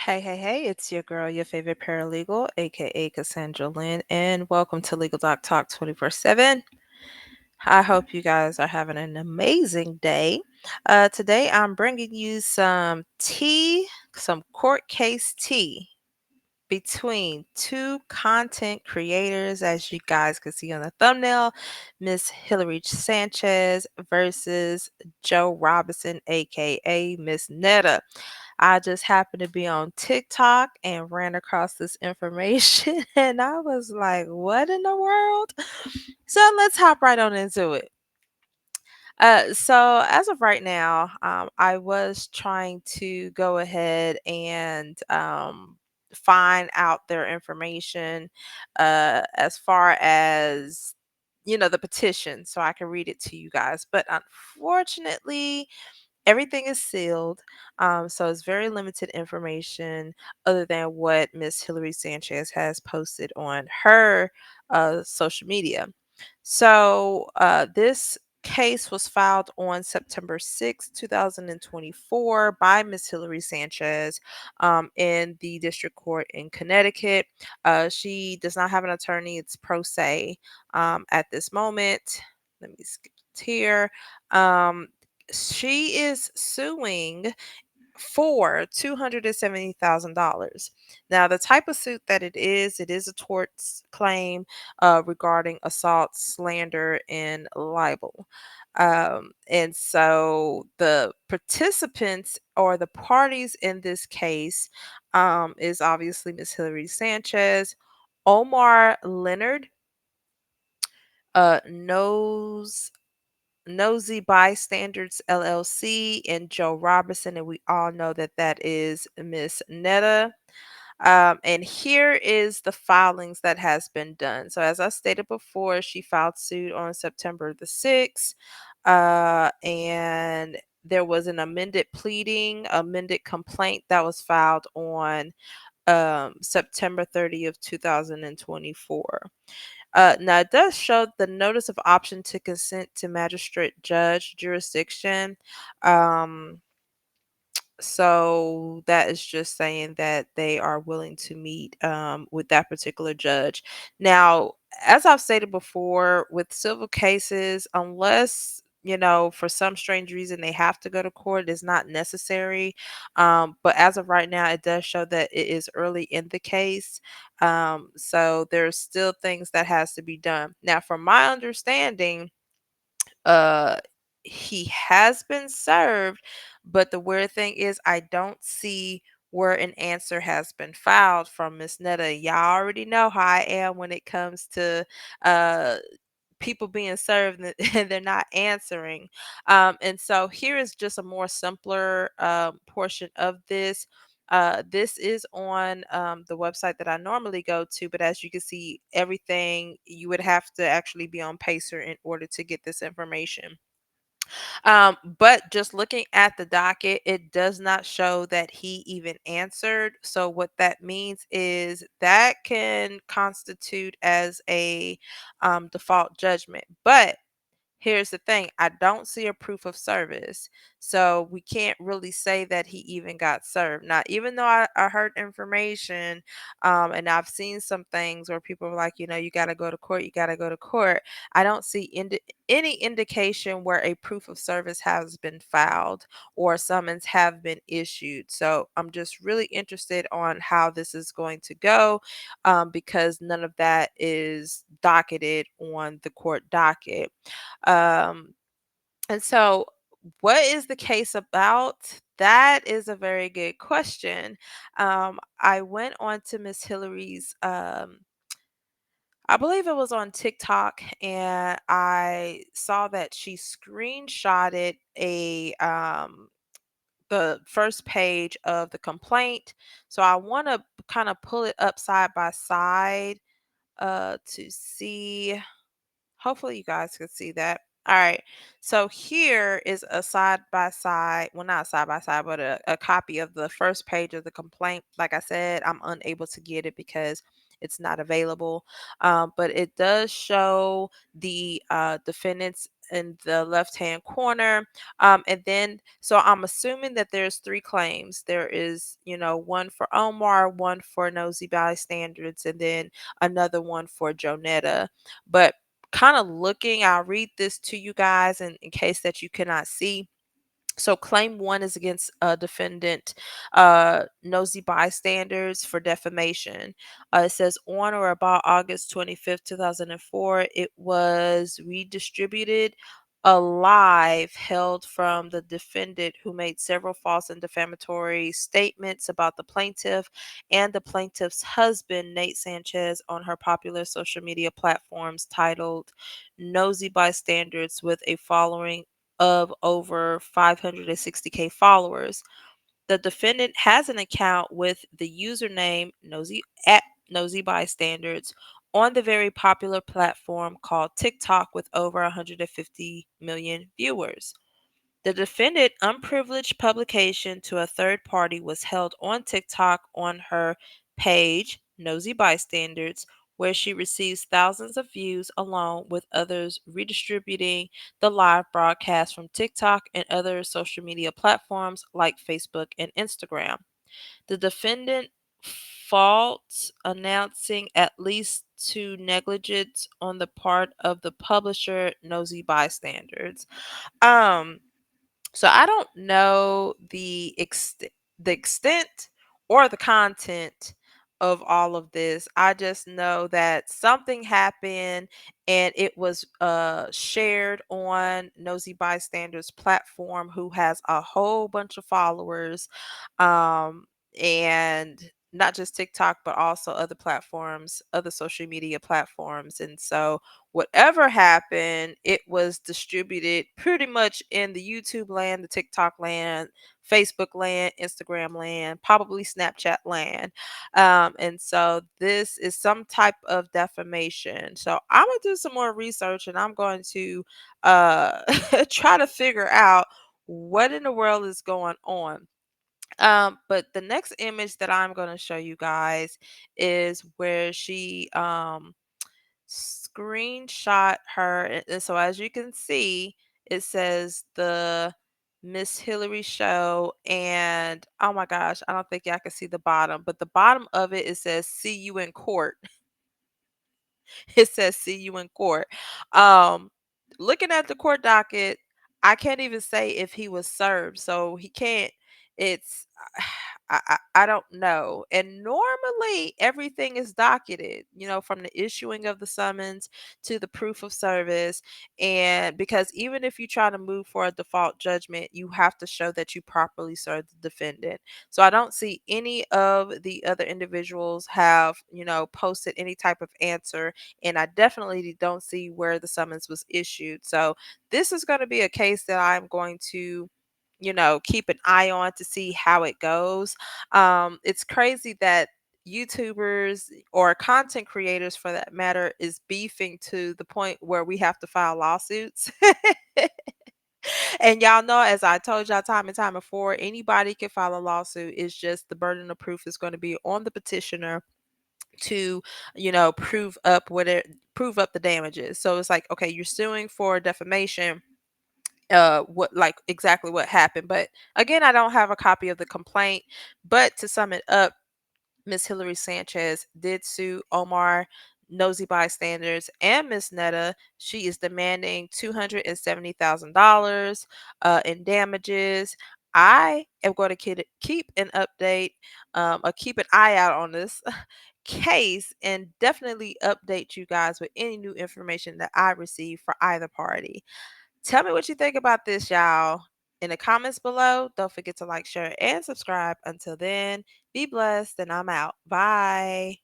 Hey, it's your girl, your favorite paralegal, aka Cassandra Lynn, and welcome to Legal Doc Talk 24/7. I hope you guys are having an amazing day. Today, I'm bringing you some tea, some court case tea between two content creators, as you guys can see on the thumbnail, Miss Hilary Sanchez versus Joe Robinson, aka Miss Netta. I just happened to be on TikTok and ran across this information, and I was like, what in the world? So let's hop right on into it. So as of right now, I was trying to go ahead and find out their information as far as the petition, so I can read it to you guys. But unfortunately, everything is sealed, so it's very limited information other than what Miss Hilary Sanchez has posted on her social media. So this case was filed on September 6, 2024 by Miss Hilary Sanchez in the district court in Connecticut. She does not have an attorney. It's pro se at this moment. Let me skip here. Um, she is suing for $270,000. Now, the type of suit that it is a torts claim regarding assault, slander, and libel. And so the participants or the parties in this case is obviously Miss Hilary Sanchez, Omar Leonard, knows Nosy Bystanders LLC, and Joe Robertson, and we all know that that is Miss Netta. And here is the filings that has been done. So as I stated before, she filed suit on September the 6th, and there was an amended complaint that was filed on September 30th, 2024. Now, it does show the notice of option to consent to magistrate judge jurisdiction. Um, so that is just saying that they are willing to meet with that particular judge. Now, as I've stated before, with civil cases, unless for some strange reason they have to go to court, it's not necessary. But as of right now, it does show that it is early in the case. So there's still things that has to be done. Now, from my understanding, uh he has been served, but the weird thing is I don't see where an answer has been filed from Miss Netta. Y'all already know how I am when it comes to uh people being served and they're not answering. And so here is just a more simpler portion of this. This is on the website that I normally go to, but as you can see, everything you would have to actually be on Pacer in order to get this information. But just looking at the docket, it does not show that he even answered. So what that means is that can constitute as a default judgment. But here's the thing, I don't see a proof of service. So we can't really say that he even got served. Now, even though I heard information, and I've seen some things where people are like, you got to go to court, you got to go to court. I don't see any indication where a proof of service has been filed or summons have been issued. So I'm just really interested on how this is going to go, because none of that is docketed on the court docket. Um, and so, what is the case about? That is a very good question. I went on to Miss Hillary's, I believe it was on TikTok, and I saw that she screenshotted the first page of the complaint. So I want to kind of pull it up side by side to see. Hopefully, you guys can see that. All right. So here is a side by side, well, not side by side, but a copy of the first page of the complaint. Like I said, I'm unable to get it because it's not available. But it does show the defendants in the left hand corner. And then, so I'm assuming that there's three claims. There is, one for Omar, one for nosy bystanders, and then another one for Jonetta. But kind of looking, I'll read this to you guys in case that you cannot see. So claim one is against defendant nosy bystanders for defamation. It says on or about August 25th, 2004, it was redistributed a live held from the defendant who made several false and defamatory statements about the plaintiff and the plaintiff's husband, Nate Sanchez, on her popular social media platforms titled Nosy Bystanders with a following of over 560K followers. The defendant has an account with the username Nosy Bystanders on the very popular platform called TikTok with over 150 million viewers. The defendant unprivileged publication to a third party was held on TikTok on her page, Nosy Bystanders, where she receives thousands of views along with others redistributing the live broadcast from TikTok and other social media platforms like Facebook and Instagram. The defendant faults announcing at least two negligence on the part of the publisher, Nosy Bystanders. Um, so I don't know the extent or the content of all of this. I just know that something happened and it was shared on Nosy Bystanders platform, who has a whole bunch of followers, um and not just TikTok but also other platforms, other social media platforms. And so whatever happened, it was distributed pretty much in the YouTube land, the TikTok land, Facebook land, Instagram land, probably Snapchat land. And so this is some type of defamation. So I'm going to do some more research and I'm going to uh, try to figure out what in the world is going on. But the next image that I'm going to show you guys is where she screenshot her. And so as you can see, it says the Miss Hillary show. And oh my gosh, I don't think y'all can see the bottom, but the bottom of it, it says see you in court. It says see you in court. Um, Looking at the court docket, I can't even say if he was served. So he can't, it's I don't know. And normally everything is docketed, from the issuing of the summons to the proof of service. And because even if you try to move for a default judgment, you have to show that you properly served the defendant. So I don't see any of the other individuals have, posted any type of answer, and I definitely don't see where the summons was issued. So this is going to be a case that I'm going to, keep an eye on to see how it goes. It's crazy that YouTubers or content creators for that matter is beefing to the point where we have to file lawsuits. And y'all know, as I told y'all time and time before, anybody can file a lawsuit. It's just the burden of proof is going to be on the petitioner to, prove up the damages. So it's like, okay, you're suing for defamation. What, like, exactly what happened? But again, I don't have a copy of the complaint. But to sum it up, Miss Hilary Sanchez did sue Omar, Nosy Bystanders, and Miss Netta. She is demanding $270,000 in damages. I am going to keep an update, or keep an eye out on this case, and definitely update you guys with any new information that I receive for either party. Tell me what you think about this, y'all, in the comments below. Don't forget to like, share, and subscribe. Until then, be blessed, and I'm out. Bye.